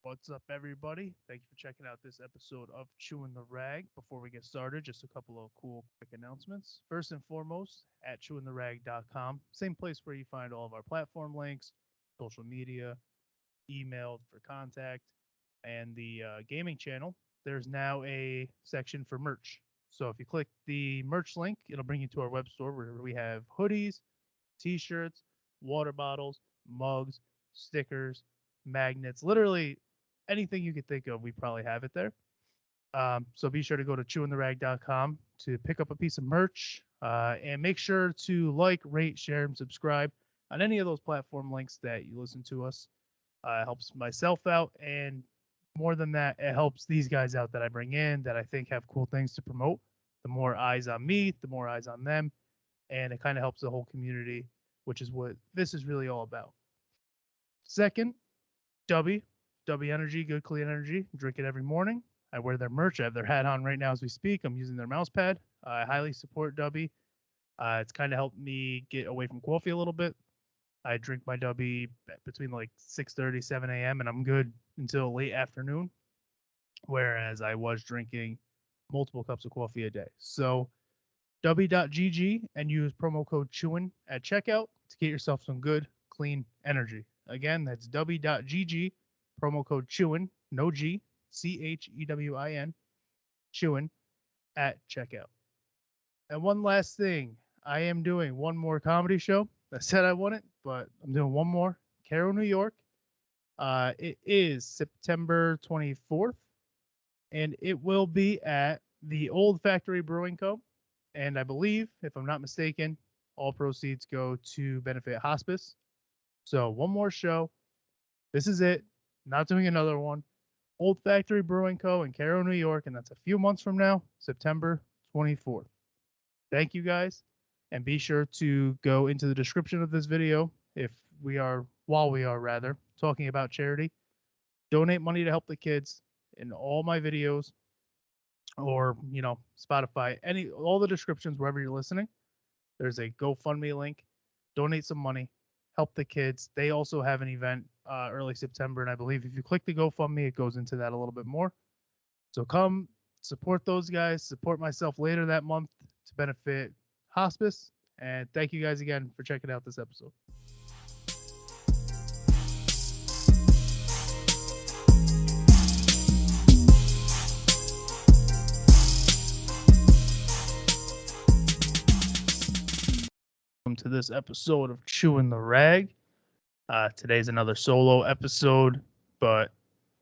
What's up, everybody? Thank you for checking out this episode of Chewin' the Rag. Before we get started, just a couple of cool, quick announcements. First and foremost, at ChewinTheRag.com, same place where you find all of our platform links, social media, email for contact, and the gaming channel. There's now a section for merch. So if you click the merch link, it'll bring you to our web store where we have hoodies, t-shirts, water bottles, mugs, stickers, magnets, literally anything you could think of, we probably have it there. So be sure to go to chewintherag.com to pick up a piece of merch and make sure to like, rate, share, and subscribe on any of those platform links that you listen to us. It helps myself out, and more than that, it helps these guys out that I bring in that I think have cool things to promote. The more eyes on me, the more eyes on them, and it kind of helps the whole community, which is what this is really all about. Second, W, W Energy, good clean energy. Drink it every morning. I wear their merch. I have their hat on right now as we speak. I'm using their mouse pad. I highly support W. It's kind of helped me get away from coffee a little bit. I drink my W between like 6:30, 7 a.m. and I'm good until late afternoon, whereas I was drinking multiple cups of coffee a day. So W.GG and use promo code Chewin at checkout to get yourself some good, clean energy. Again, that's W.GG, promo code Chewin, no G, Chewin, Chewin at checkout. And one last thing, I am doing one more comedy show. I said I wouldn't, but I'm doing one more. Cairo, New York. It is September 24th, and it will be at the Old Factory Brewing Co. And I believe, if I'm not mistaken, all proceeds go to benefit hospice. So one more show. This is it. Not doing another one. Old Factory Brewing Co. in Cairo, New York, and that's a few months from now, September 24th. Thank you guys, and be sure to go into the description of this video if while we are rather talking about charity. Donate money to help the kids in all my videos, or Spotify, all the descriptions wherever you're listening. There's a GoFundMe link. Donate some money, help the kids. They also have an event early September, and I believe if you click the GoFundMe, it goes into that a little bit more. So come support those guys, support myself later that month to benefit hospice. And thank you guys again for checking out this episode. Welcome to this episode of Chewin' the Rag. Today's another solo episode, but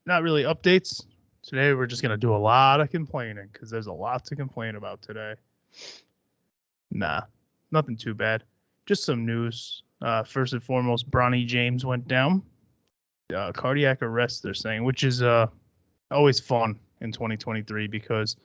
not really updates. Today we're just going to do a lot of complaining because there's a lot to complain about today. Nah, nothing too bad. Just some news. First and foremost, Bronny James went down. Cardiac arrest, they're saying, which is always fun in 2023 because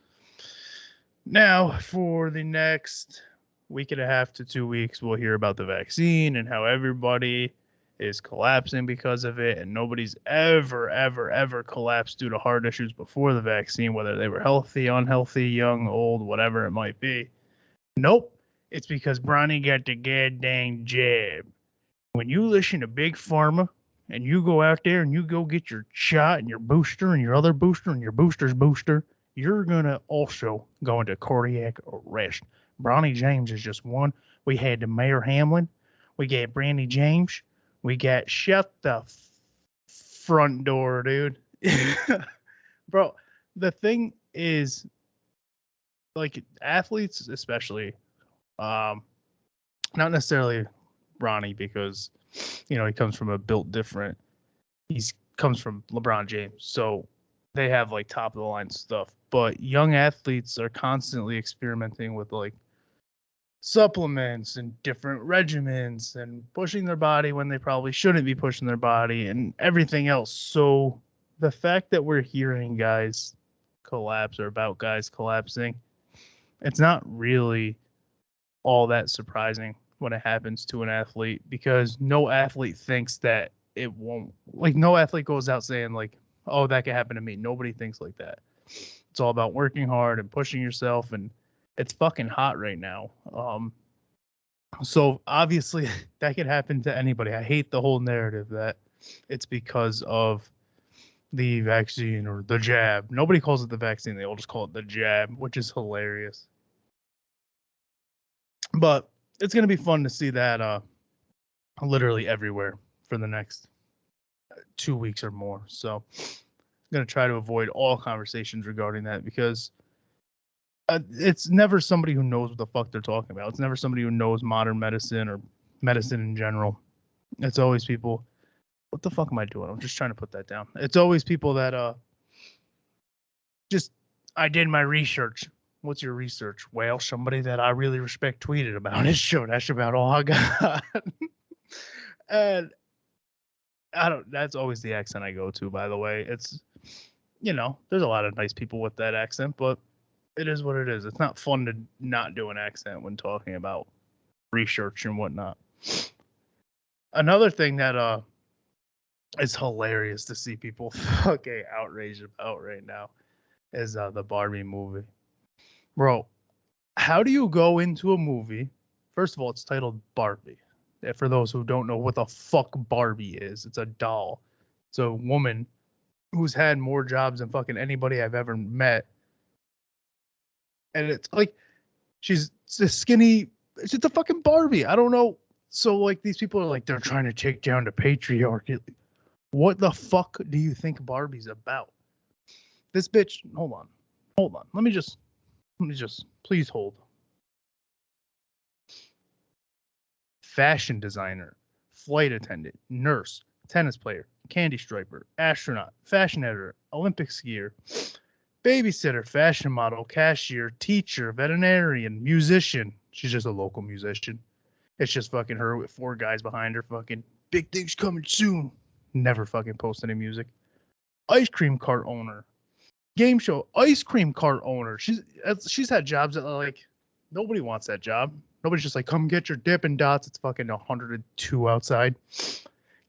now for the next week and a half to 2 weeks, we'll hear about the vaccine and how everybody is collapsing because of it, and nobody's ever collapsed due to heart issues before the vaccine, whether they were healthy, unhealthy, young, old, whatever it might be. Nope, it's because Bronny got the goddamn jab. When you listen to Big Pharma and you go out there and you go get your shot and your booster and your other booster and your booster's booster, you're gonna also go into cardiac arrest. Bronny James is just one. We had the Mayor Hamlin. We got Brandy James. We got shut the front door, dude. Bro, the thing is, like, athletes especially, not necessarily Bronny because, he comes from a built different. He comes from LeBron James. So they have, like, top of the line stuff. But young athletes are constantly experimenting with, like, supplements and different regimens and pushing their body when they probably shouldn't be pushing their body and everything else. So the fact that we're hearing guys collapse or about guys collapsing, it's not really all that surprising when it happens to an athlete, because no athlete thinks that it won't. Like, no athlete goes out saying, like, oh, that could happen to me. Nobody thinks like that. It's all about working hard and pushing yourself, and it's fucking hot right now. So obviously that could happen to anybody. I hate the whole narrative that it's because of, the vaccine or the jab. Nobody calls it the vaccine. They all just call it the jab, which is hilarious. But it's going to be fun to see that literally everywhere for the next 2 weeks or more. So I'm going to try to avoid all conversations regarding that because it's never somebody who knows what the fuck they're talking about. It's never somebody who knows modern medicine or medicine in general. It's always people. What the fuck am I doing? I'm just trying to put that down. It's always people that just I did my research. What's your research? Well, somebody that I really respect tweeted about it. Sure, that's about all I got. And that's always the accent I go to, by the way. It's, there's a lot of nice people with that accent, but it is what it is. It's not fun to not do an accent when talking about research and whatnot. Another thing that is hilarious to see people fucking outraged about right now is the Barbie movie. Bro, how do you go into a movie? First of all, it's titled Barbie. For those who don't know what the fuck Barbie is, it's a doll. It's a woman who's had more jobs than fucking anybody I've ever met. And it's like, she's a skinny, it's just a fucking Barbie. I don't know. So, like, these people are like, they're trying to take down the patriarchy. What the fuck do you think Barbie's about? This bitch, hold on. Let me just, please hold. Fashion designer, flight attendant, nurse, tennis player, candy striper, astronaut, fashion editor, Olympic skier, babysitter, fashion model, cashier, teacher, veterinarian, musician. She's just a local musician. It's just fucking her with 4 guys behind her fucking big things coming soon. Never fucking post any music. Ice cream cart owner. Game show ice cream cart owner. She's had jobs that like nobody wants that job. Nobody's just like, come get your Dippin' Dots. It's fucking 102 outside.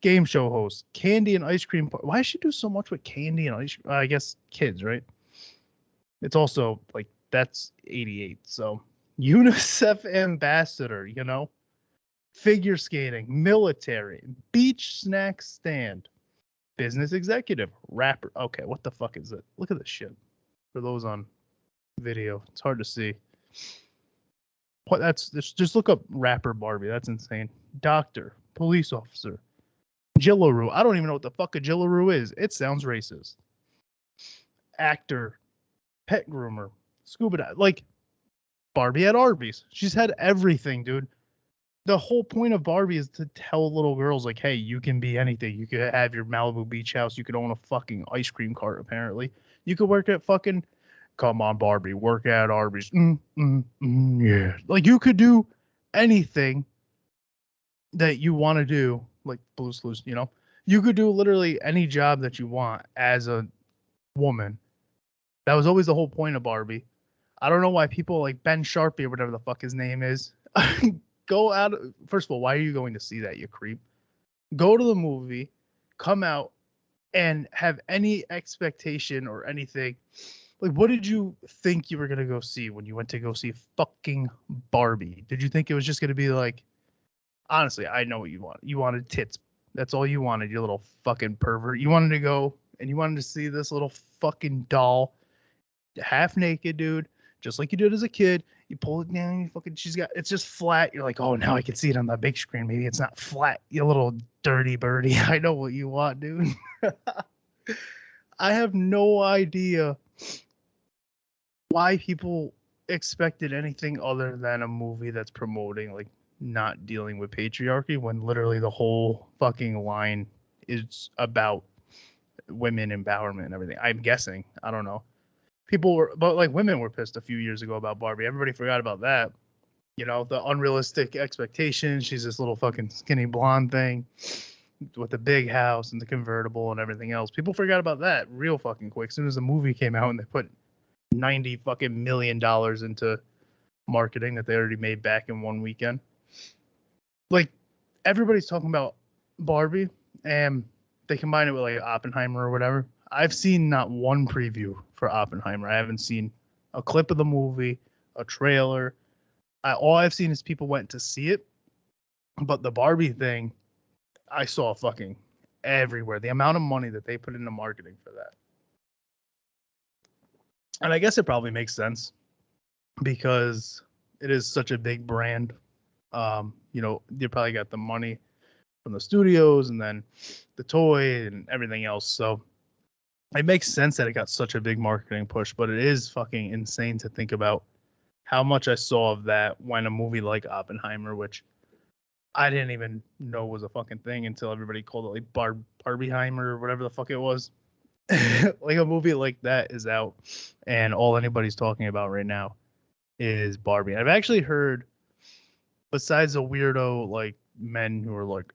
Game show host, candy and ice cream. Why does she do so much with candy and ice? I guess kids, right? It's also like that's 88. So UNICEF ambassador, figure skating, military, beach snack stand, business executive, rapper. Okay, what the fuck is it? Look at this shit. For those on video, it's hard to see. What that's just look up rapper Barbie. That's insane. Doctor, police officer, Jillaroo. I don't even know what the fuck a Jillaroo is. It sounds racist. Actor, pet groomer, scuba dive. Like Barbie at Arby's. She's had everything, dude. The whole point of Barbie is to tell little girls, like, hey, you can be anything. You could have your Malibu beach house. You could own a fucking ice cream cart, apparently. You could work at fucking, come on, Barbie, work at Arby's. Yeah. Like, you could do anything that you want to do, like Blue's Clues, You could do literally any job that you want as a woman. That was always the whole point of Barbie. I don't know why people like Ben Sharpie or whatever the fuck his name is go out. First of all, why are you going to see that, you creep? Go to the movie, come out, and have any expectation or anything. Like, what did you think you were going to go see when you went to go see fucking Barbie? Did you think it was just going to be like, honestly, I know what you want. You wanted tits. That's all you wanted, you little fucking pervert. You wanted to go and you wanted to see this little fucking doll, half naked, dude, just like you did as a kid. You pull it down, you fucking, it's just flat. You're like, oh, now I can see it on the big screen. Maybe it's not flat, you little dirty birdie. I know what you want, dude. I have no idea why people expected anything other than a movie that's promoting, like, not dealing with patriarchy when literally the whole fucking line is about women empowerment and everything. I'm guessing. I don't know. But like women were pissed a few years ago about Barbie. Everybody forgot about that. The unrealistic expectations. She's this little fucking skinny blonde thing with the big house and the convertible and everything else. People forgot about that real fucking quick. As soon as the movie came out and they put $90 fucking million into marketing that they already made back in one weekend. Like, everybody's talking about Barbie and they combine it with like Oppenheimer or whatever. I've seen not one preview for Oppenheimer. I haven't seen a clip of the movie, a trailer. All I've seen is people went to see it. But the Barbie thing, I saw fucking everywhere. The amount of money that they put into marketing for that. And I guess it probably makes sense because it is such a big brand. You probably got the money from the studios and then the toy and everything else. So it makes sense that it got such a big marketing push, but it is fucking insane to think about how much I saw of that when a movie like Oppenheimer, which I didn't even know was a fucking thing until everybody called it like Barbieheimer or whatever the fuck it was. Like a movie like that is out, and all anybody's talking about right now is Barbie. I've actually heard, besides the weirdo like men who are like,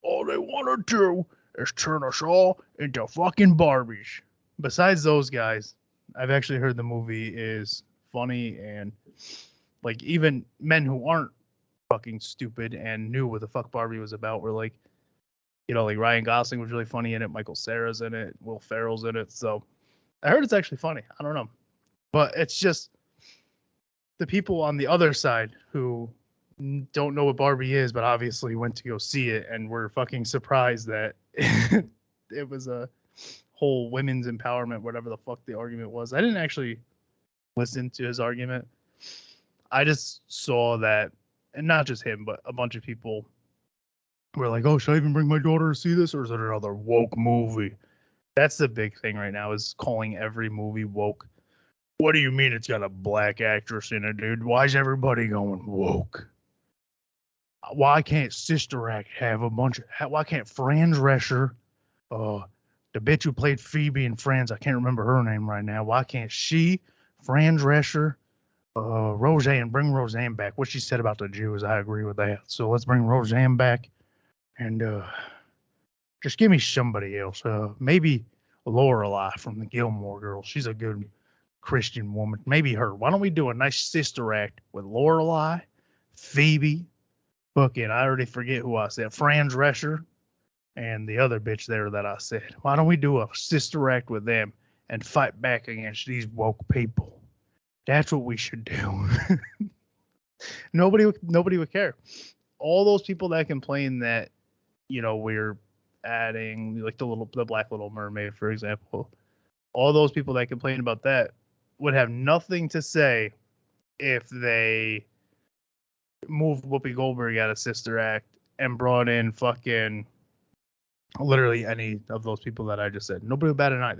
all they want to do is turn us all into fucking Barbies. Besides those guys, I've actually heard the movie is funny, and like even men who aren't fucking stupid and knew what the fuck Barbie was about were like, like Ryan Gosling was really funny in it, Michael Cera's in it, Will Ferrell's in it. So I heard it's actually funny. I don't know. But it's just the people on the other side who don't know what Barbie is, but obviously went to go see it and were fucking surprised that it was a whole women's empowerment, whatever the fuck the argument was. I didn't actually listen to his argument. I just saw that, and not just him, but a bunch of people were like, oh, should I even bring my daughter to see this, or is it another woke movie? That's the big thing right now, is calling every movie woke. What do you mean it's got a black actress in it, dude? Why is everybody going woke? Why can't Sister Act have a bunch of... Why can't Fran Drescher, the bitch who played Phoebe in Friends, I can't remember her name right now. Why can't she, Fran Drescher, Roseanne, bring Roseanne back? What she said about the Jews, I agree with that. So let's bring Roseanne back and just give me somebody else. Maybe Lorelai from the Gilmore Girls. She's a good Christian woman. Maybe her. Why don't we do a nice Sister Act with Lorelai, Phoebe, fucking, I already forget who I said, Fran Drescher, and the other bitch there that I said. Why don't we do a Sister Act with them and fight back against these woke people? That's what we should do. Nobody would care. All those people that complain that, we're adding like the Black Little Mermaid, for example. All those people that complain about that would have nothing to say if they moved Whoopi Goldberg out of Sister Act and brought in fucking literally any of those people that I just said. Nobody would bat an eye.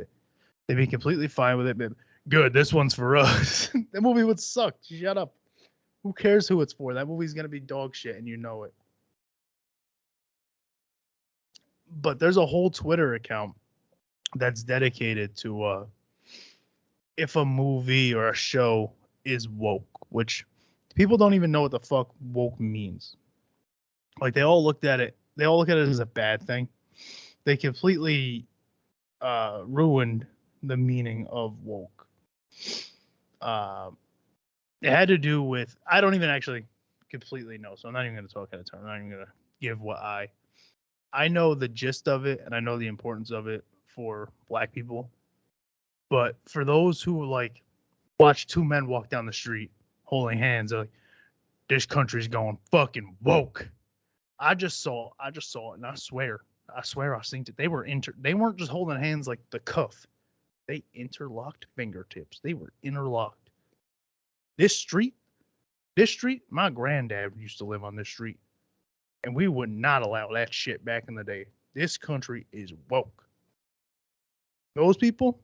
They'd be completely fine with it. But good, this one's for us. That movie would suck. Shut up. Who cares who it's for? That movie's gonna be dog shit, and you know it. But there's a whole Twitter account that's dedicated to if a movie or a show is woke, which people don't even know what the fuck woke means. Like they all look at it as a bad thing. They completely ruined the meaning of woke. It had to do with, I don't even actually completely know, so I'm not even going to talk out of turn. I'm not even going to give what I know the gist of it, and I know the importance of it for Black people. But for those who like watch two men walk down the street holding hands, they're like, this country's going fucking woke. I just saw it, and I swear I seen it. They weren't just holding hands like the cuff. They interlocked fingertips. They were interlocked. This street, my granddad used to live on this street, and we would not allow that shit back in the day. This country is woke. Those people,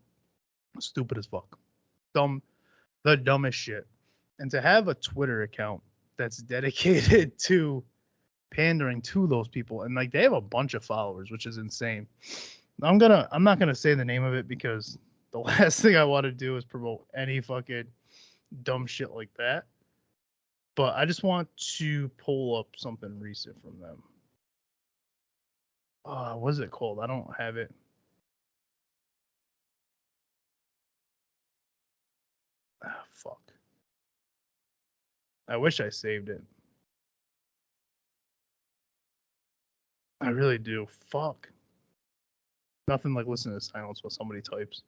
stupid as fuck. The dumbest shit. And to have a Twitter account that's dedicated to pandering to those people, and like they have a bunch of followers, which is insane. I'm not gonna say the name of it because the last thing I want to do is promote any fucking dumb shit like that. But I just want to pull up something recent from them. What is it called? I don't have it. Fuck. I wish I saved it. I really do. Fuck. Nothing like listening to silence while somebody types.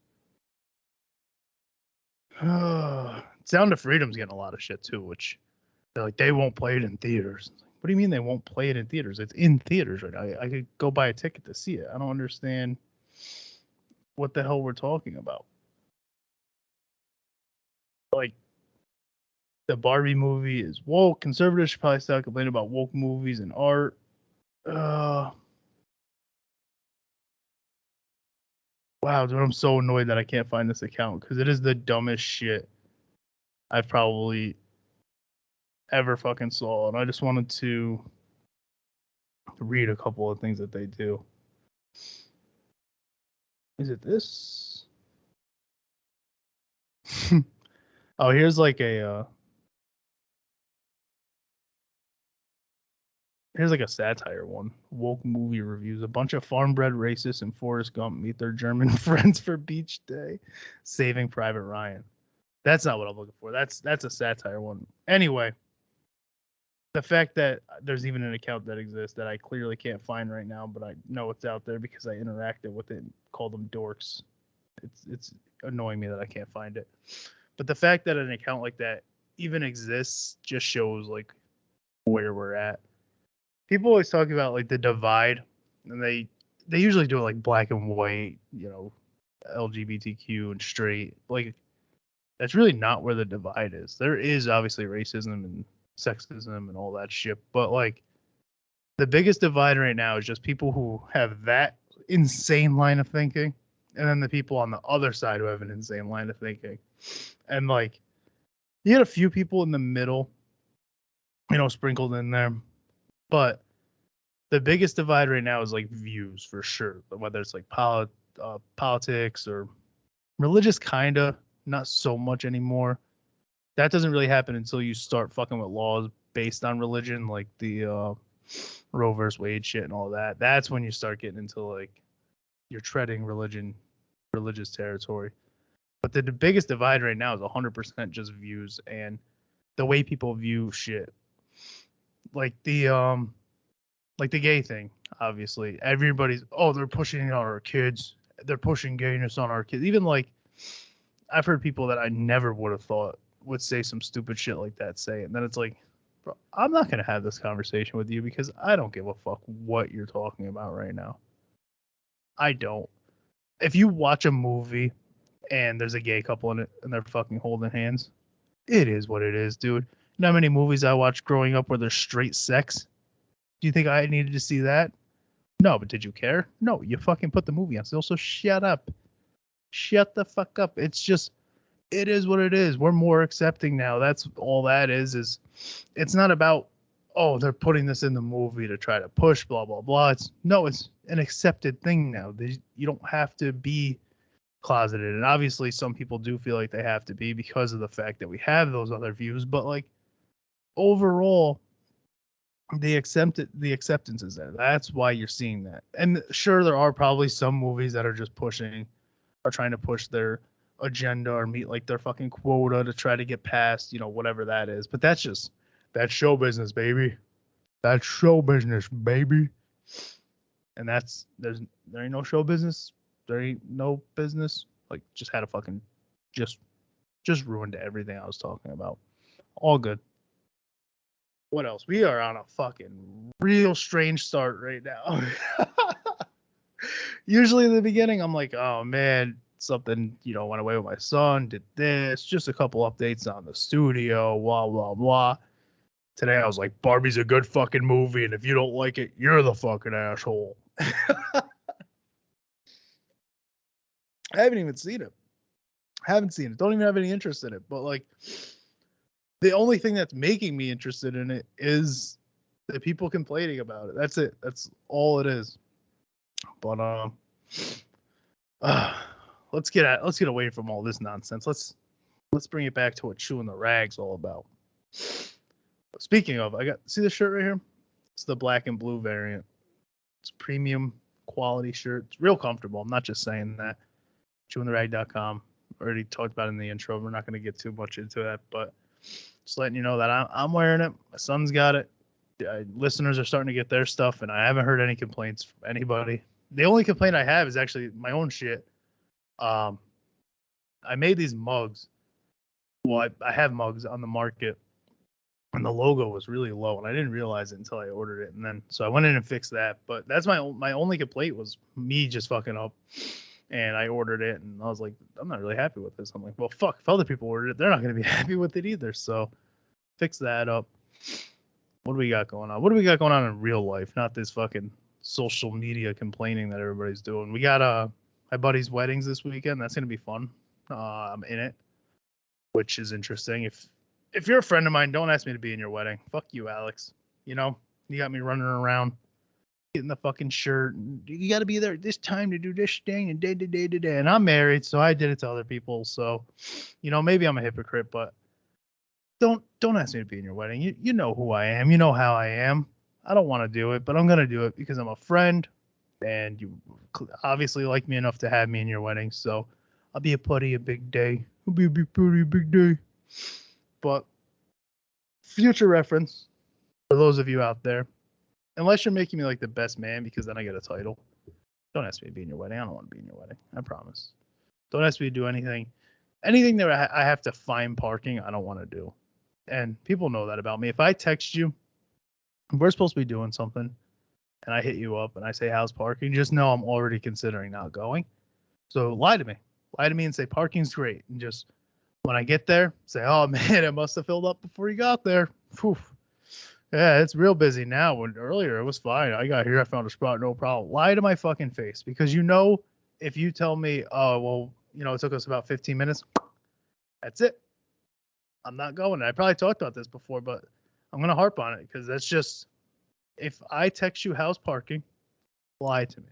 Sound of Freedom's getting a lot of shit too, which they're like, they won't play it in theaters. What do you mean they won't play it in theaters? It's in theaters right now. I could go buy a ticket to see it. I don't understand what the hell we're talking about. Like, the Barbie movie is woke. Conservatives should probably stop complaining about woke movies and art. Wow, dude, I'm so annoyed that I can't find this account because it is the dumbest shit I've probably ever fucking saw. And I just wanted to read a couple of things that they do. Is it this? Oh, here's like a here's like a satire one. Woke movie reviews. A bunch of farm-bred racists and Forrest Gump meet their German friends for beach day. Saving Private Ryan. That's not what I'm looking for. That's a satire one. Anyway, the fact that there's even an account that exists that I clearly can't find right now, but I know it's out there because I interacted with it and called them dorks. It's annoying me that I can't find it. But the fact that an account like that even exists just shows like where we're at. People always talk about like the divide, and they usually do it like black and white, LGBTQ and straight. Like, that's really not where the divide is. There is obviously racism and sexism and all that shit, but like the biggest divide right now is just people who have that insane line of thinking, and then the people on the other side who have an insane line of thinking. And like, you get a few people in the middle, sprinkled in there. But the biggest divide right now is like views for sure, whether it's like politics or religious, kinda, not so much anymore. That doesn't really happen until you start fucking with laws based on religion, like the Roe versus Wade shit and all that. That's when you start getting into like you're treading religious territory. But the biggest divide right now is 100% just views and the way people view shit. Like the gay thing, obviously. Everybody's they're pushing it on our kids. They're pushing gayness on our kids. Even like I've heard people that I never would have thought would say some stupid shit like that say it. And then it's like, bro, I'm not gonna have this conversation with you because I don't give a fuck what you're talking about right now. I don't. If you watch a movie and there's a gay couple in it and they're fucking holding hands, it is what it is, dude. You know how many movies I watched growing up where there's straight sex? Do you think I needed to see that? No, but did you care? No, you fucking put the movie on still, so shut up. Shut the fuck up. It's just, it is what it is. We're more accepting now. That's all that is it's not about, they're putting this in the movie to try to push, blah, blah, blah. It's an accepted thing now. You don't have to be closeted. And obviously some people do feel like they have to be because of the fact that we have those other views. But like overall, the acceptance is there. That's why you're seeing that. And sure, there are probably some movies that are just trying to push their agenda or meet like their fucking quota to try to get past, whatever that is. But that's show business, baby. That's show business, baby. And there ain't no show business. There ain't no business. Like, just had a fucking just ruined everything I was talking about. All good. What else? We are on a fucking real strange start right now. Usually in the beginning, I'm like, oh man, something, went away with my son, did this, just a couple updates on the studio, blah, blah, blah. Today I was like, Barbie's a good fucking movie, and if you don't like it, you're the fucking asshole. I haven't even seen it. Don't even have any interest in it. But like, the only thing that's making me interested in it is the people complaining about it. That's it. That's all it is. But let's get away from all this nonsense. Let's bring it back to what Chewin' the Rag's all about. Speaking of, see this shirt right here? It's the black and blue variant. It's a premium quality shirt. It's real comfortable. I'm not just saying that. ChewinTheRag.com. Already talked about it in the intro. We're not going to get too much into that, but just letting you know that I'm wearing it. My son's got it. Listeners are starting to get their stuff, and I haven't heard any complaints from anybody. The only complaint I have is actually my own shit. I made these mugs. Well, I have mugs on the market and the logo was really low, and I didn't realize it until I ordered it. And then so I went in and fixed that. But that's my only complaint was me just fucking up. And I ordered it, and I was like, I'm not really happy with this. I'm like, well, fuck, if other people ordered it, they're not going to be happy with it either. So fix that up. What do we got going on? What do we got going on in real life? Not this fucking social media complaining that everybody's doing. We got my buddy's weddings this weekend. That's gonna be fun. I'm in it, which is interesting. If you're a friend of mine, don't ask me to be in your wedding. Fuck you, Alex. You know, you got me running around, getting the fucking shirt. And you got to be there at this time to do this thing and day. And I'm married, so I did it to other people. So, you know, maybe I'm a hypocrite, but don't ask me to be in your wedding. You know who I am. You know how I am. I don't want to do it, but I'm gonna do it because I'm a friend, and you obviously like me enough to have me in your wedding. So I'll be a party, a big day. It'll be a big party, a big day. But future reference for those of you out there, unless you're making me like the best man, because then I get a title. Don't ask me to be in your wedding. I don't want to be in your wedding. I promise. Don't ask me to do anything. Anything that I have to find parking, I don't want to do. And people know that about me. If I text you, we're supposed to be doing something, and I hit you up and I say, how's parking? Just know I'm already considering not going. So lie to me. Lie to me and say, parking's great. And just when I get there, say, oh, man, it must have filled up before you got there. Whew. Yeah, it's real busy now. When earlier it was fine. I got here, I found a spot, no problem. Lie to my fucking face, because you know if you tell me, oh, well, you know, it took us about 15 minutes, that's it. I'm not going. I probably talked about this before, but I'm going to harp on it because that's just, if I text you house parking, lie to me.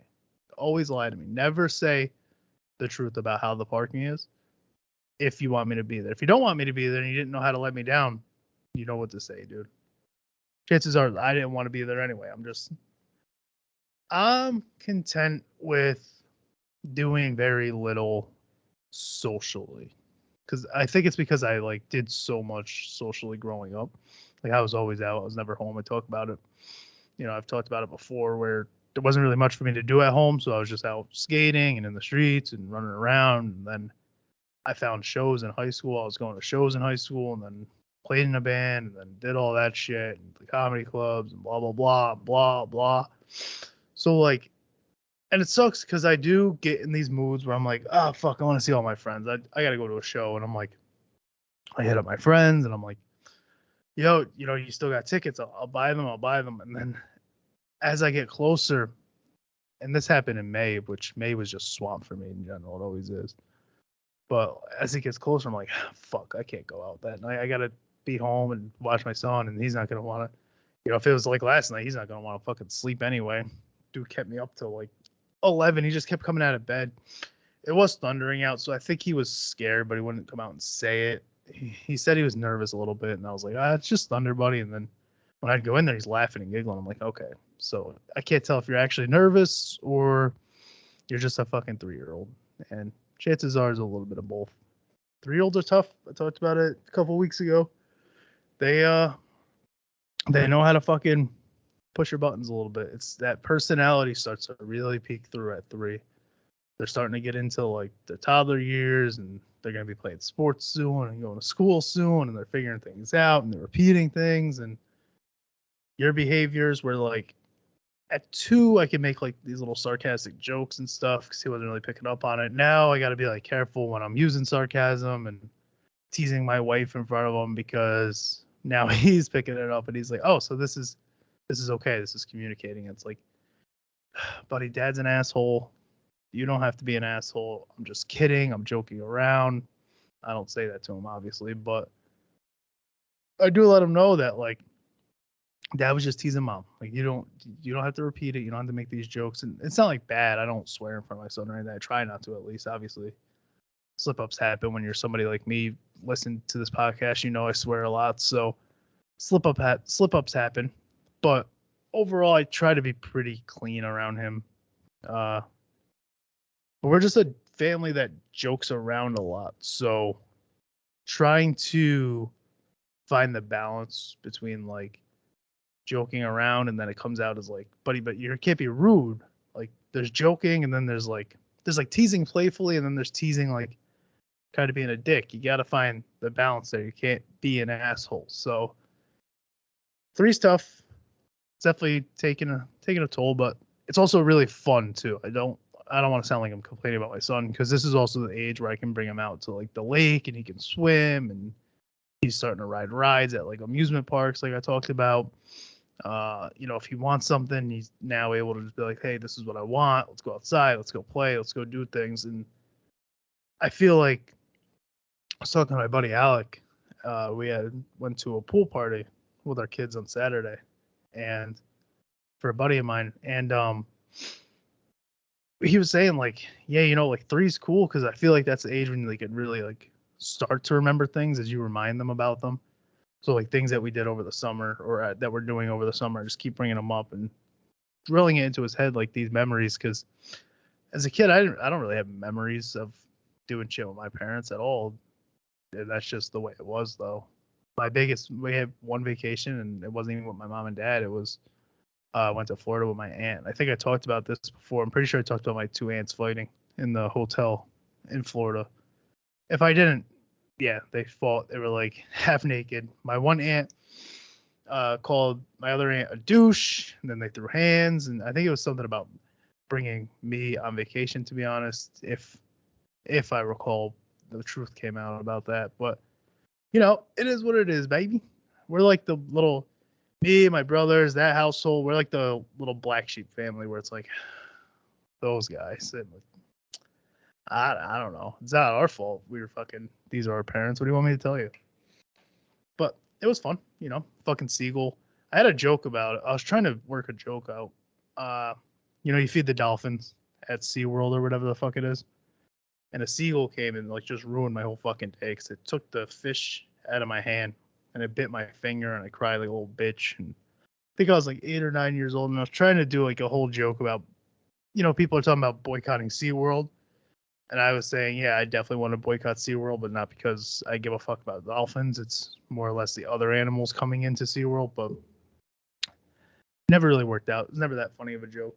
Always lie to me. Never say the truth about how the parking is if you want me to be there. If you don't want me to be there and you didn't know how to let me down, you know what to say, dude. Chances are I didn't want to be there anyway. I'm content with doing very little socially. Because I think it's because I like did so much socially growing up. Like I was always out. I was never home. I talk about it. You know, I've talked about it before where there wasn't really much for me to do at home. So I was just out skating and in the streets and running around. And then I found shows in high school. I was going to shows in high school and then played in a band and then did all that shit and the comedy clubs and blah, blah, blah, blah, blah. So like, and it sucks because I do get in these moods where I'm like, oh, fuck, I want to see all my friends. I got to go to a show. And I'm like, I hit up my friends and I'm like, yo, you know, you still got tickets. I'll buy them. I'll buy them. And then as I get closer, and this happened in May, which May was just swamp for me in general. It always is. But as it gets closer, I'm like, fuck, I can't go out that night. I got to be home and watch my son. And he's not going to want to, you know, if it was like last night, he's not going to want to fucking sleep anyway. Dude kept me up till like 11. He just kept coming out of bed. It was thundering out, so I think he was scared, but he wouldn't come out and say it. He said he was nervous a little bit, and I was like, it's just thunder, buddy. And then when I'd go in there, he's laughing and giggling. I'm like, okay. So I can't tell if you're actually nervous or you're just a fucking 3-year-old. And chances are it's a little bit of both. 3-year-olds are tough. I talked about it a couple weeks ago. They know how to fucking push your buttons a little bit. It's that personality starts to really peek through at 3. They're starting to get into like the toddler years and they're going to be playing sports soon and going to school soon and they're figuring things out and they're repeating things. And your behaviors were like at 2, I can make like these little sarcastic jokes and stuff because he wasn't really picking up on it. Now I got to be like careful when I'm using sarcasm and teasing my wife in front of him because now he's picking it up and he's like, oh, so this is okay. This is communicating. It's like, buddy, dad's an asshole. You don't have to be an asshole. I'm just kidding. I'm joking around. I don't say that to him, obviously, but I do let him know that, like, dad was just teasing mom. Like, you don't have to repeat it. You don't have to make these jokes. And it's not like bad. I don't swear in front of my son or anything. I try not to, at least, obviously. Slip-ups happen when you're somebody like me. Listen to this podcast, you know I swear a lot. So slip-ups happen. But overall, I try to be pretty clean around him. But we're just a family that jokes around a lot. So trying to find the balance between like joking around and then it comes out as like, buddy, but you can't be rude. Like there's joking and then there's like teasing playfully and then there's teasing like kind of being a dick. You got to find the balance there. You can't be an asshole. So three's tough. It's definitely taking a toll, but it's also really fun too. I don't want to sound like I'm complaining about my son because this is also the age where I can bring him out to like the lake and he can swim and he's starting to ride rides at like amusement parks like I talked about. If he wants something, he's now able to just be like, hey, this is what I want. Let's go outside. Let's go play. Let's go do things. And I feel like I was talking to my buddy Alec. Went to a pool party with our kids on Saturday, and for a buddy of mine, and he was saying like, yeah, like three's cool because I feel like that's the age when they could really like start to remember things as you remind them about them. So like things that we did over the summer or that we're doing over the summer, just keep bringing them up and drilling it into his head like these memories. Because as a kid, I don't really have memories of doing shit with my parents at all. And that's just the way it was, though. We had one vacation, and it wasn't even with my mom and dad. It was I went to Florida with my aunt. I think I talked about this before. I'm pretty sure I talked about my two aunts fighting in the hotel in Florida. If I didn't, yeah, they fought. They were like half naked. My one aunt called my other aunt a douche, and then they threw hands. And I think it was something about bringing me on vacation. To be honest, if I recall, the truth came out about that. But it is what it is, baby. We're like the little me, my brothers, that household. We're like the little black sheep family where it's like those guys. And I don't know. It's not our fault. We were fucking. These are our parents. What do you want me to tell you? But it was fun, fucking seagull. I had a joke about it. I was trying to work a joke out. You feed the dolphins at SeaWorld or whatever the fuck it is. And a seagull came and like just ruined my whole fucking day because it took the fish out of my hand and it bit my finger and I cried like a little bitch. And I think I was like 8 or 9 years old and I was trying to do like a whole joke about, people are talking about boycotting SeaWorld. And I was saying, yeah, I definitely want to boycott SeaWorld, but not because I give a fuck about dolphins. It's more or less the other animals coming into SeaWorld, but never really worked out. It was never that funny of a joke.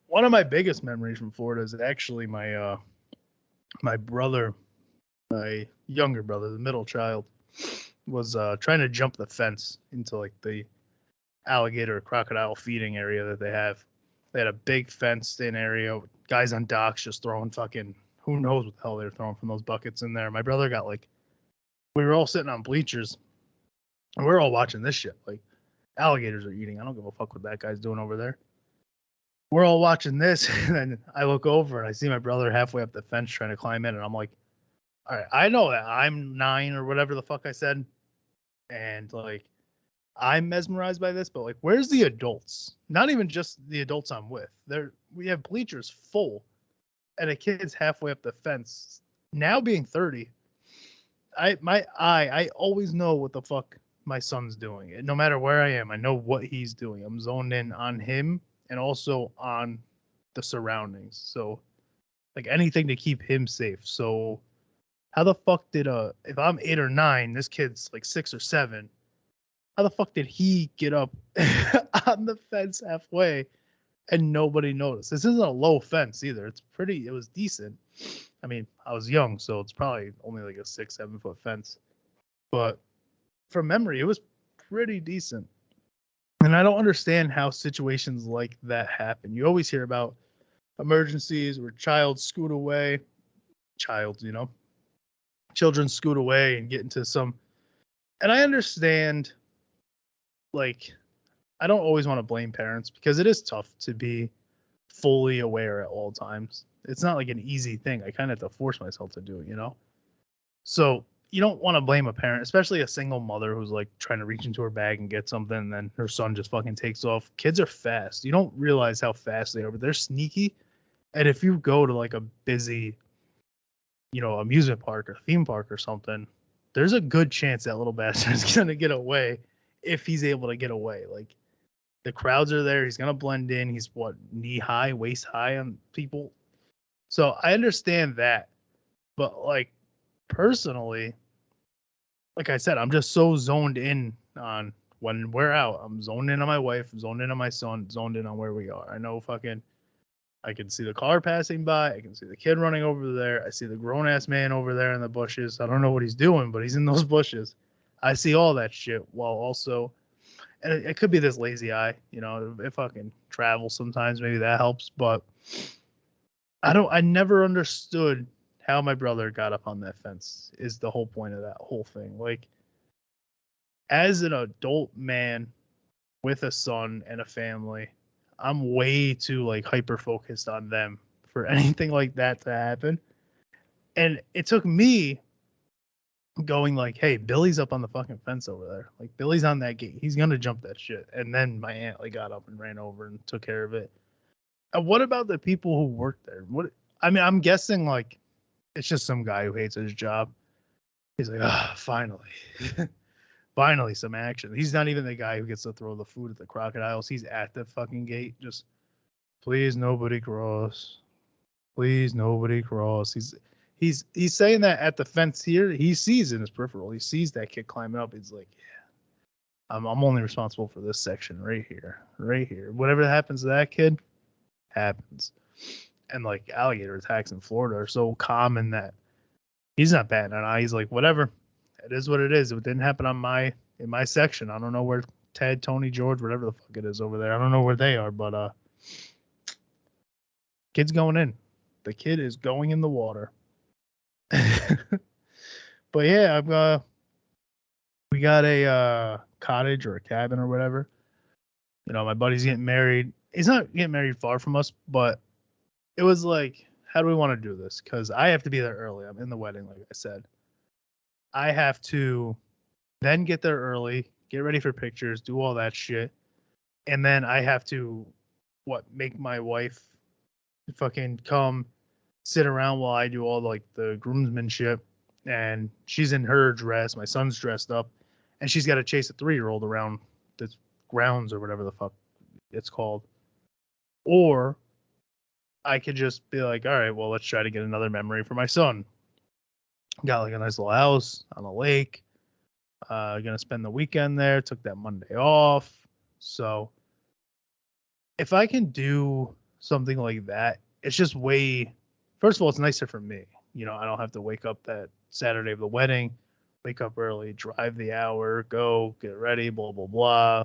One of my biggest memories from Florida is actually my brother, my younger brother, the middle child, was trying to jump the fence into like the alligator crocodile feeding area that they have. They had a big fenced in area, guys on docks just throwing fucking who knows what the hell they were throwing from those buckets in there. My brother got like we were all sitting on bleachers and we're all watching this shit. Like alligators are eating. I don't give a fuck what that guy's doing over there. We're all watching this, and then I look over and I see my brother halfway up the fence trying to climb in, and I'm like, all right, I know that I'm 9 or whatever the fuck I said, and like I'm mesmerized by this, but like where's the adults? Not even just the adults I'm with. We have bleachers full, and a kid's halfway up the fence. Now being 30, I always know what the fuck my son's doing. No matter where I am, I know what he's doing. I'm zoned in on him and also on the surroundings. So like anything to keep him safe. So how the fuck did if I'm 8 or 9, this kid's like 6 or 7, how the fuck did he get up on the fence halfway and nobody noticed? This isn't a low fence either. It was decent. I mean, I was young, so it's probably only like a 6-7 foot fence. But from memory, it was pretty decent. And I don't understand how situations like that happen. You always hear about emergencies where children scoot away and get into some. And I understand, like, I don't always want to blame parents because it is tough to be fully aware at all times. It's not like an easy thing. I kind of have to force myself to do it, So you don't want to blame a parent, especially a single mother who's like trying to reach into her bag and get something, and then her son just fucking takes off. Kids are fast. You don't realize how fast they are, but they're sneaky. And if you go to like a busy, amusement park or theme park or something, there's a good chance that little bastard's gonna get away if he's able to get away. Like the crowds are there, he's gonna blend in. He's knee high, waist high on people. So I understand that, but like personally, like I said, I'm just so zoned in on when we're out. I'm zoned in on my wife, zoned in on my son, zoned in on where we are. I know I can see the car passing by. I can see the kid running over there. I see the grown ass man over there in the bushes. I don't know what he's doing, but he's in those bushes. I see all that shit while also, and it could be this lazy eye, you know, if I can travel sometimes, maybe that helps. But I never understood how my brother got up on that fence is the whole point of that whole thing. Like, as an adult man with a son and a family, I'm way too like hyper focused on them for anything like that to happen. And it took me going like, "Hey, Billy's up on the fucking fence over there. Like Billy's on that gate. He's gonna jump that shit." And then my aunt like got up and ran over and took care of it. And what about the people who work there? What I mean, I'm guessing like it's just some guy who hates his job. He's like, ah, finally, finally some action. He's not even the guy who gets to throw the food at the crocodiles. He's at the fucking gate, just please nobody cross. Please nobody cross. He's saying that at the fence here. He sees in his peripheral. He sees that kid climbing up. He's like, yeah, I'm only responsible for this section right here, right here. Whatever happens to that kid, happens. And like alligator attacks in Florida are so common that he's not batting an eye. He's like, whatever, it is what it is. It didn't happen on in my section. I don't know where Ted, Tony, George, whatever the fuck it is over there. I don't know where they are, but kid's going in. The kid is going in the water. But yeah, we got a cottage or a cabin or whatever. You know, my buddy's getting married. He's not getting married far from us, but it was like, how do we want to do this? Because I have to be there early. I'm in the wedding, like I said. I have to then get there early, get ready for pictures, do all that shit. And then I have to, make my wife fucking come sit around while I do all like the groomsmanship. And she's in her dress, my son's dressed up, and she's got to chase a 3-year-old around the grounds or whatever the fuck it's called. Or I could just be like, all right, well, let's try to get another memory for my son. Got like a nice little house on a lake. Gonna spend the weekend there. Took that Monday off. So if I can do something like that, it's just way. First of all, it's nicer for me. You know, I don't have to wake up that Saturday of the wedding, wake up early, drive the hour, go get ready, blah blah blah.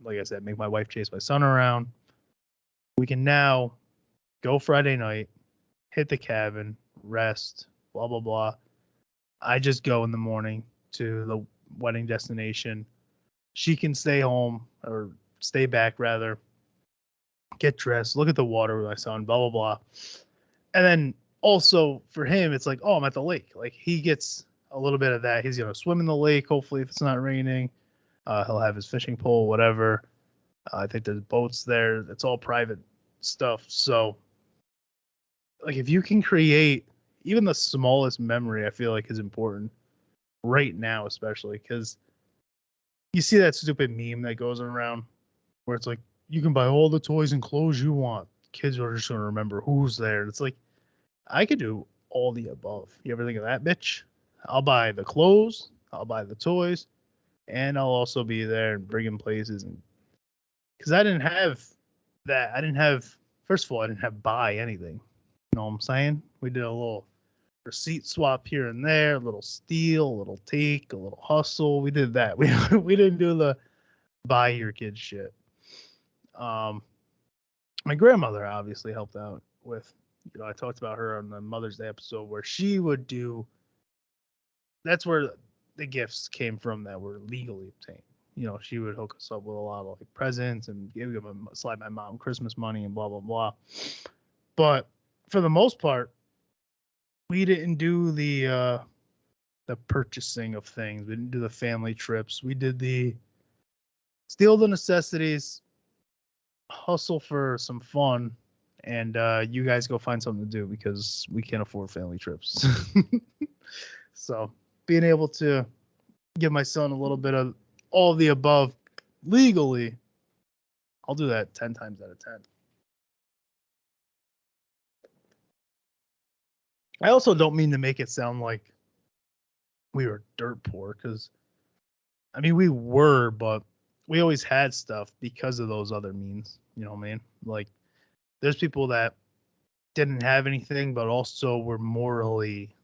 Like I said, make my wife chase my son around. We can now go Friday night, hit the cabin, rest, blah blah blah. I just go in the morning to the wedding destination. She can stay home or stay back rather, get dressed, look at the water with my son, blah blah blah. And then also for him, it's like, oh, I'm at the lake. Like he gets a little bit of that. He's gonna swim in the lake, hopefully if it's not raining. He'll have his fishing pole, whatever. I think there's boats there. It's all private stuff. So like if you can create even the smallest memory, I feel like is important right now, especially because you see that stupid meme that goes around where it's like you can buy all the toys and clothes you want. Kids are just gonna remember who's there. It's like I could do all the above. You ever think of that, bitch? I'll buy the clothes, I'll buy the toys, and I'll also be there and bring in places. And because I didn't have that, I didn't have. First of all, I didn't have buy anything. You know what I'm saying? We did a little receipt swap here and there, a little steal, a little take, a little hustle. We did that. We didn't do the buy your kids shit. My grandmother obviously helped out with, you know, I talked about her on the Mother's Day episode where she would do. That's where the gifts came from that were legally obtained. You know, she would hook us up with a lot of like presents and give them slide my mom Christmas money and blah blah blah. But for the most part, we didn't do the purchasing of things. We didn't do the family trips. We did the steal the necessities, hustle for some fun, and you guys go find something to do because we can't afford family trips. So being able to give my son a little bit of all of the above legally, I'll do that 10 times out of 10. I also don't mean to make it sound like we were dirt poor because, I mean, we were, but we always had stuff because of those other means. You know what I mean? Like, there's people that didn't have anything, but also were morally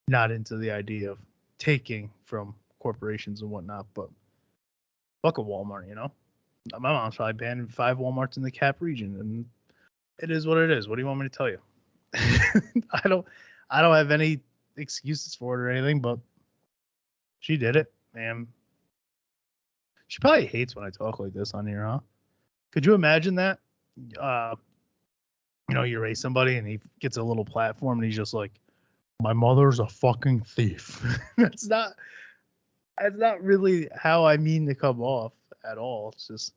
not into the idea of taking from corporations and whatnot, but fuck a Walmart, you know. My mom's probably banned 5 Walmarts in the Cap region, and it is what it is. What do you want me to tell you? I don't have any excuses for it or anything, but she did it, man. She probably hates when I talk like this on here, huh? Could you imagine that? You raise somebody and he gets a little platform and he's just like, my mother's a fucking thief. That's not really how I mean to come off at all. It's just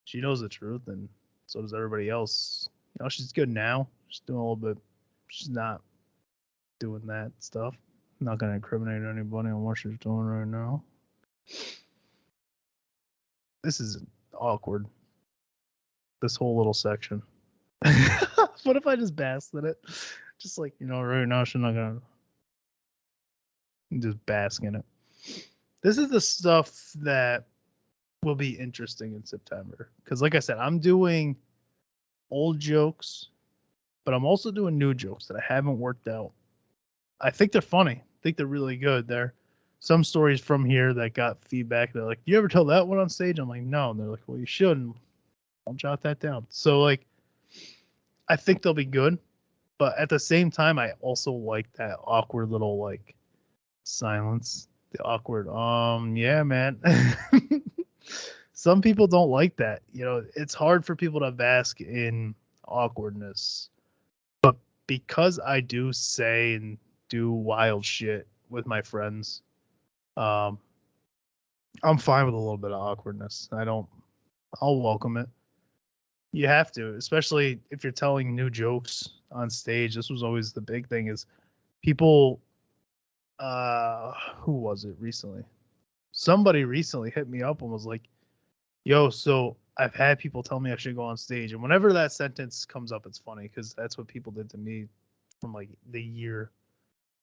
she knows the truth, and so does everybody else. She's good now. She's doing a little bit. She's not doing that stuff. I'm not gonna incriminate anybody on what she's doing right now. This is awkward. This whole little section. What if I just basked in it? Just like, right now she's not gonna just bask in it. This is the stuff that will be interesting in September. Because like I said, I'm doing old jokes, but I'm also doing new jokes that I haven't worked out. I think they're funny. I think they're really good. There some stories from here that got feedback. They're like, you ever tell that one on stage? I'm like, no. And they're like, well, you shouldn't. I'll jot that down. So like, I think they'll be good. But at the same time, I also like that awkward little like silence. The awkward, yeah, man. Some people don't like that. It's hard for people to bask in awkwardness. But because I do say and do wild shit with my friends, I'm fine with a little bit of awkwardness. I'll welcome it. You have to, especially if you're telling new jokes on stage. This was always the big thing is people, who was it recently? Somebody recently hit me up and was like, yo, so I've had people tell me I should go on stage. And whenever that sentence comes up, it's funny because that's what people did to me from like the year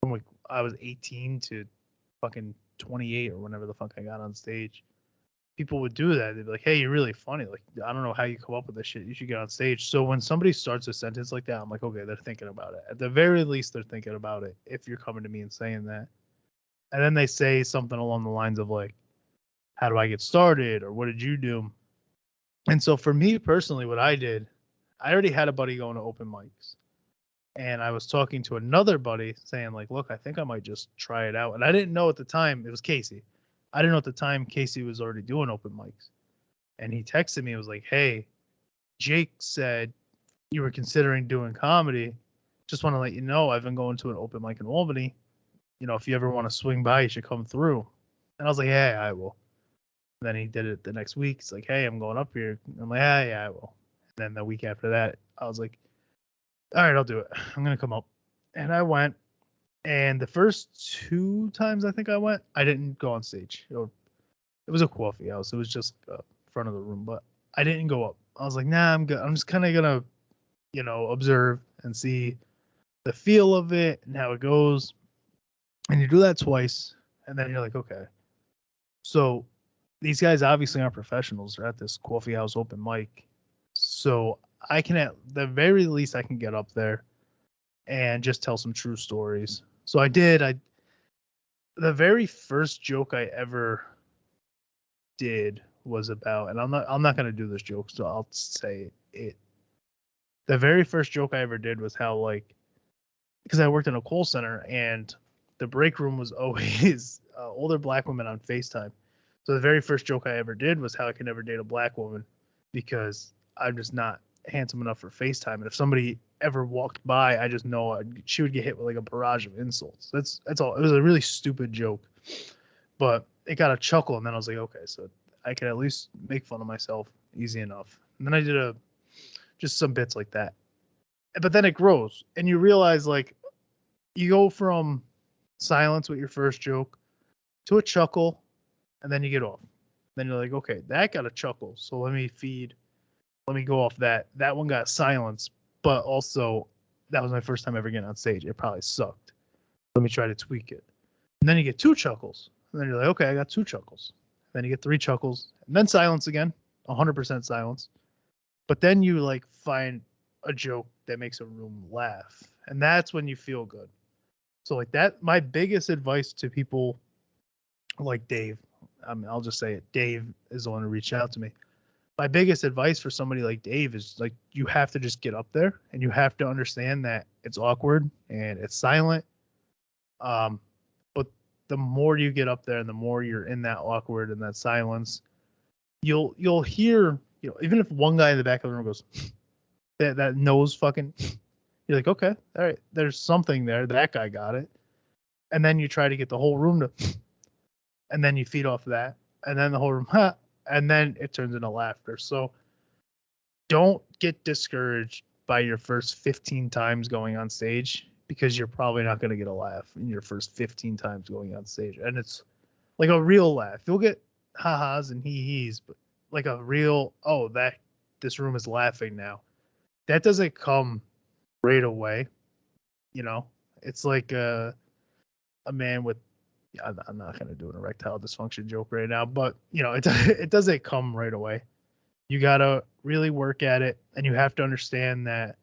from like I was 18 to fucking 28 or whenever the fuck I got on stage. People would do that. They'd be like, hey, you're really funny. Like, I don't know how you come up with this shit. You should get on stage. So when somebody starts a sentence like that, I'm like, okay, they're thinking about it. At the very least, they're thinking about it if you're coming to me and saying that. And then they say something along the lines of like, how do I get started? Or what did you do? And so for me personally, what I did, I already had a buddy going to open mics. And I was talking to another buddy saying like, look, I think I might just try it out. And I didn't know at the time, it was Casey. I didn't know at the time Casey was already doing open mics. And he texted me, was like, hey, Jake said you were considering doing comedy. Just want to let you know I've been going to an open mic in Albany. If you ever want to swing by, you should come through. And I was like, yeah, I will. And then he did it the next week. He's like, hey, I'm going up here. I'm like, yeah, I will. And then the week after that, I was like, all right, I'll do it. I'm going to come up. And I went. And the first 2 times I think I went, I didn't go on stage. It was a coffee house. It was just front of the room, but I didn't go up. I was like, nah, I'm good. I'm just kind of going to, observe and see the feel of it and how it goes. And you do that twice, and then you're like, okay. So these guys obviously aren't professionals. They're at this coffee house open mic. So I can, at the very least, I can get up there and just tell some true stories. So I did. The very first joke I ever did was about, and I'm not going to do this joke, so I'll say it. The very first joke I ever did was how, like, because I worked in a call center and the break room was always older black women on FaceTime. So the very first joke I ever did was how I could never date a black woman because I'm just not handsome enough for FaceTime. And if somebody ever walked by, I just know she would get hit with like a barrage of insults. That's all. It was a really stupid joke, but it got a chuckle. And then I was like, okay, so I can at least make fun of myself easy enough. And then I did just some bits like that. But then it grows and you realize like you go from silence with your first joke to a chuckle and then you get off. Then you're like, okay, that got a chuckle. So let me go off that. That one got silence, but also that was my first time ever getting on stage. It probably sucked. Let me try to tweak it. And then you get 2 chuckles. And then you're like, okay, I got 2 chuckles. Then you get 3 chuckles. And then silence again, 100% silence. But then you like find a joke that makes a room laugh. And that's when you feel good. So like that, my biggest advice to people like Dave, I mean, I'll just say it. Dave is the one who reached out to me. My biggest advice for somebody like Dave is like you have to just get up there and you have to understand that it's awkward and it's silent. But the more you get up there and the more you're in that awkward and that silence, you'll hear, even if one guy in the back of the room goes that nose fucking, you're like, okay, all right, there's something there. That guy got it. And then you try to get the whole room to, and then you feed off that, and then the whole room, and then it turns into laughter. So don't get discouraged by your first 15 times going on stage because you're probably not going to get a laugh in your first 15 times going on stage. And it's like a real laugh. You'll get ha-has and hee-hees, but like a real, oh, this room is laughing now. That doesn't come right away. It's like a man with, I'm not going to do an erectile dysfunction joke right now, but it doesn't come right away. You got to really work at it, and you have to understand that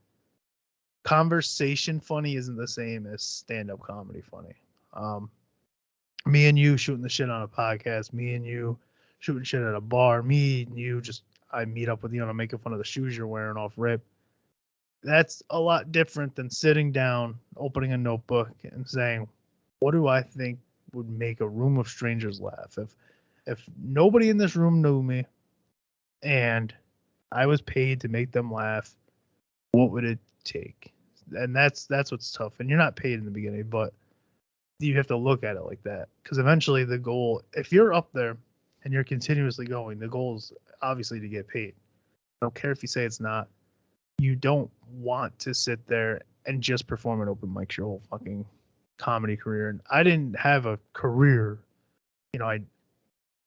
conversation funny isn't the same as stand-up comedy funny. Me and you shooting the shit on a podcast, me and you shooting shit at a bar, me and you I meet up with you and I'm making fun of the shoes you're wearing off rip. That's a lot different than sitting down, opening a notebook and saying, what do I think would make a room of strangers laugh? If nobody in this room knew me and I was paid to make them laugh, what would it take? And that's what's tough. And you're not paid in the beginning, but you have to look at it like that. Because eventually the goal, if you're up there and you're continuously going, the goal is obviously to get paid. I don't care if you say it's not. You don't want to sit there and just perform at open mics your whole fucking comedy career. And I didn't have a career, I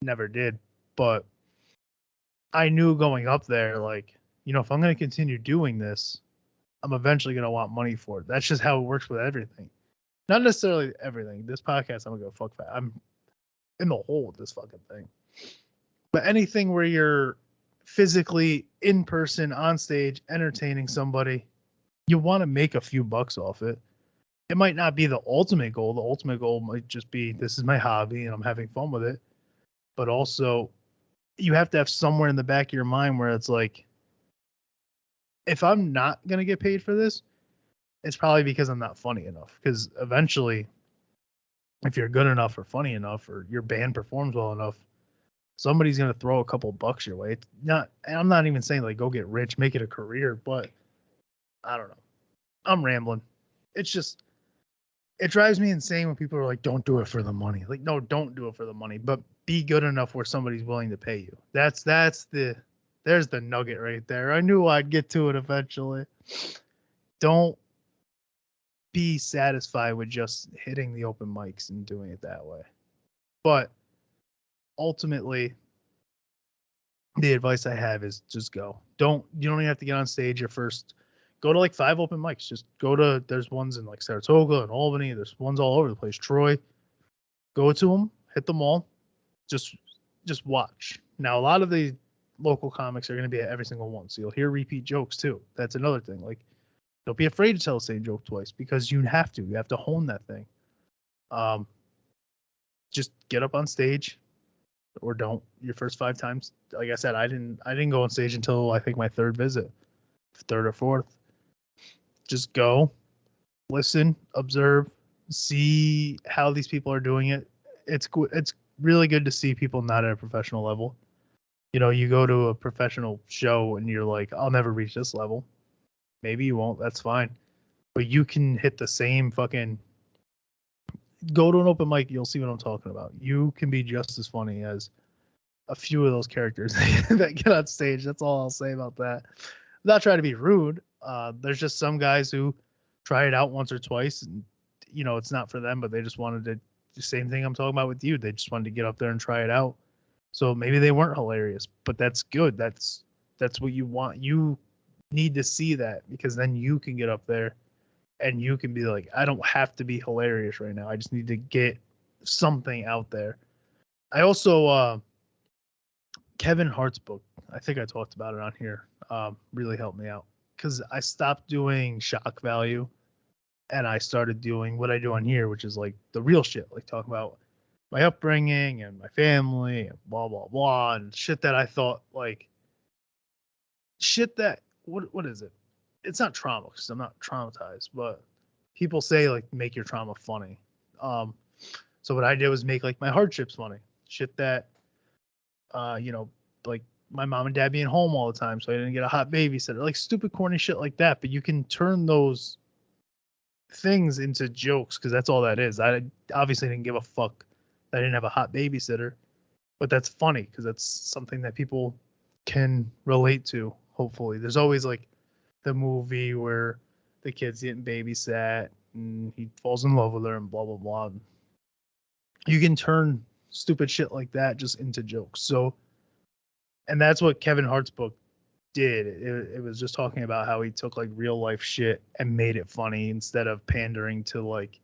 never did, but I knew going up there, like, if I'm going to continue doing this, I'm eventually going to want money for it. That's just how it works with everything. Not necessarily everything. This podcast, I'm going to go fuck that. I'm in the hole with this fucking thing. But anything where you're physically in person on stage entertaining somebody, you want to make a few bucks off it. It might not be the ultimate goal. The ultimate goal might just be, this is my hobby and I'm having fun with it. But also, you have to have somewhere in the back of your mind where it's like, if I'm not going to get paid for this, it's probably because I'm not funny enough. Because eventually, if you're good enough or funny enough or your band performs well enough, somebody's going to throw a couple bucks your way. And I'm not even saying like go get rich, make it a career, but I don't know. I'm rambling. It's just, it drives me insane when people are like, don't do it for the money. Like, no, don't do it for the money, but be good enough where somebody's willing to pay you. There's the nugget right there. I knew I'd get to it eventually. Don't be satisfied with just hitting the open mics and doing it that way. But ultimately, the advice I have is just go. You don't even have to get on stage your first. Go to like 5 open mics. Just go to, there's ones in like Saratoga and Albany. There's ones all over the place. Troy. Go to them, hit them all. Just watch. Now, a lot of the local comics are going to be at every single one. So you'll hear repeat jokes too. That's another thing. Like, don't be afraid to tell the same joke twice because you have to. You have to hone that thing. Just get up on stage or don't your first 5 times. Like I said, I didn't go on stage until I think my 3rd visit, 3rd or 4th. Just go, listen, observe, see how these people are doing it. It's really good to see people not at a professional level. You go to a professional show and you're like, I'll never reach this level. Maybe you won't. That's fine. But you can hit the same fucking. Go to an open mic. You'll see what I'm talking about. You can be just as funny as a few of those characters that get on stage. That's all I'll say about that. I'm not trying to be rude. There's just some guys who try it out once or twice and, it's not for them, but they just wanted to do the same thing I'm talking about with you. They just wanted to get up there and try it out. So maybe they weren't hilarious, but that's good. That's what you want. You need to see that because then you can get up there and you can be like, I don't have to be hilarious right now. I just need to get something out there. I also, Kevin Hart's book, I think I talked about it on here, really helped me out because I stopped doing shock value and I started doing what I do on here, which is like the real shit, like talk about my upbringing and my family and blah blah blah and shit that I thought like shit that what is it? It's not trauma because I'm not traumatized, but people say like make your trauma funny. Um, so what I did was make like my hardships funny, shit that you know, like my mom and dad being home all the time, so I didn't get a hot babysitter, like stupid corny shit like that. But you can turn those things into jokes because that's all that is. I obviously didn't give a fuck that I didn't have a hot babysitter, but that's funny because that's something that people can relate to. Hopefully, there's always like the movie where the kid's getting babysat and he falls in love with her and blah blah blah. You can turn stupid shit like that just into jokes. So, and that's what Kevin Hart's book did. It was just talking about how he took like real life shit and made it funny instead of pandering to like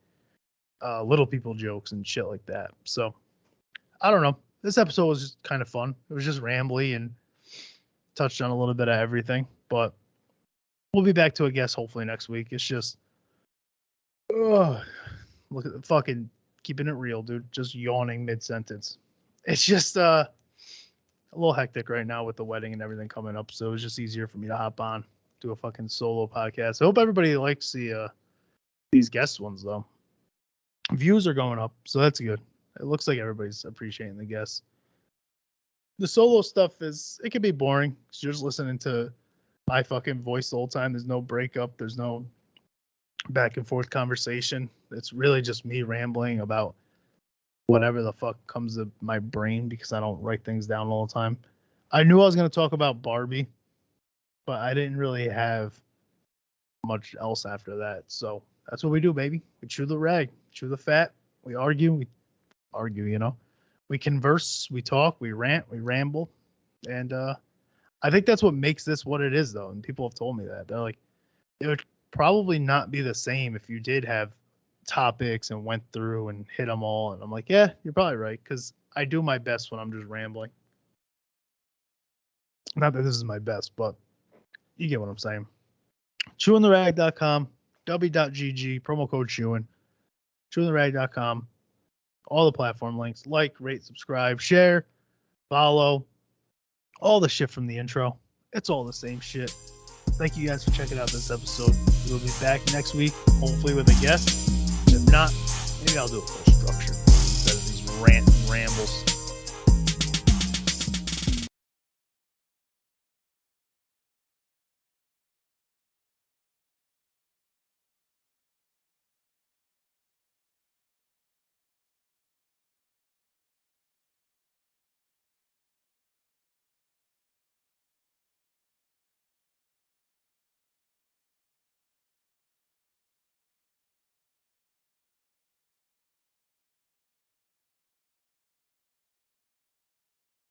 little people jokes and shit like that. So I don't know. This episode was just kind of fun. It was just rambly and touched on a little bit of everything, but we'll be back to a guest hopefully next week. It's just, look at the fucking keeping it real, dude. Just yawning mid sentence. It's just a little hectic right now with the wedding and everything coming up, so it's just easier for me to hop on, do a fucking solo podcast. I hope everybody likes these guest ones though. Views are going up, so that's good. It looks like everybody's appreciating the guests. The solo stuff it can be boring. You're just listening to my fucking voice the whole time. There's no breakup. There's no back and forth conversation. It's really just me rambling about whatever the fuck comes to my brain because I don't write things down all the time. I knew I was going to talk about Barbie, but I didn't really have much else after that. So that's what we do, baby. We chew the rag, chew the fat. We argue, you know. We converse, we talk, we rant, we ramble. And I think that's what makes this what it is, though. And people have told me that. They're like, it would probably not be the same if you did have topics and went through and hit them all. And I'm like, yeah, you're probably right, because I do my best when I'm just rambling. Not that this is my best, but you get what I'm saying. ChewinTheRag.com, w.gg, promo code Chewin. ChewinTheRag.com. All the platform links. Like, rate, subscribe, share, follow. All the shit from the intro. It's all the same shit. Thank you guys for checking out this episode. We'll be back next week, hopefully with a guest. If not, maybe I'll do a full structure instead of these rant and rambles.